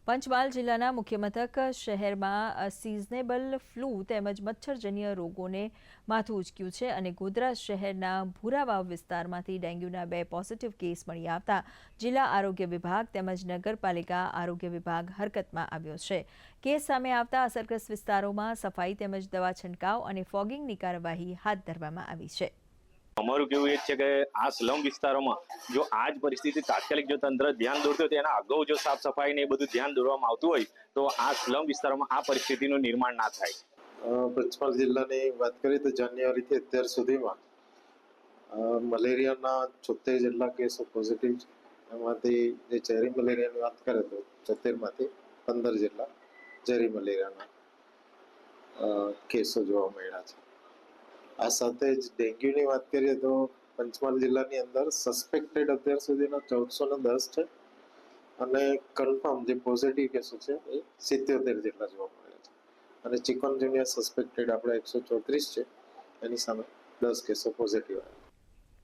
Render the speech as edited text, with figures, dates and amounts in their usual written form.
પંચમહાલ જિલ્લાના મુખ્ય મથક શહેરમાં સિઝનેબલ ફ્લૂ તેમજ મચ્છરજન્ય રોગોને માથું ઉચક્યું છે અને ગોધરા શહેરના ભૂરાવાવ વિસ્તારમાંથી ડેન્ગ્યુના 2 પોઝિટિવ કેસ મળી આવતા જિલ્લા આરોગ્ય વિભાગ તેમજ નગરપાલિકા આરોગ્ય વિભાગ હરકતમાં આવ્યો છે। કેસ સામે આવતા અસરગ્રસ્ત વિસ્તારોમાં સફાઈ તેમજ દવા છંટકાવ અને ફોગિંગની કાર્યવાહી હાથ ધરવામાં આવી છે। અમારું કેવું એ છે કે આ સ્લમ વિસ્તારોમાં જો આ જ પરિસ્થિતિ તાત્કાલિક જો તંત્ર ધ્યાન દોરતું હોય તો એના અગાઉ જો સાફ સફાઈ ને એ બધું ધ્યાન દોરવામાં આવતું હોય તો આ સ્લમ વિસ્તારોમાં આ પરિસ્થિતિનું નિર્માણ ના થાય। પંચમહાલ જિલ્લાની વાત કરીએ તો જાન્યુઆરીથી અત્યાર સુધીમાં મલેરિયાના 76 જેટલા કેસો પોઝિટિવ છે। એમાંથી જે ઝેરી મલેરિયાની વાત કરે તો 76માંથી 15 જેટલા ઝેરી મલેરિયાના કેસો જોવા મળ્યા છે। આ સાથે જ ડેન્ગ્યુની વાત કરીએ તો પંચમહાલ જિલ્લાની અંદર સસ્પેક્ટેડ અત્યાર સુધીના 1410 છે અને કન્ફર્મ જે પોઝિટિવ કેસો છે એ 77 જેટલા જોવા મળ્યા છે અને ચિકનગુનિયા સસ્પેક્ટેડ આપણે 134 છે, એની સામે 10 કેસો પોઝિટિવ આવ્યા છે।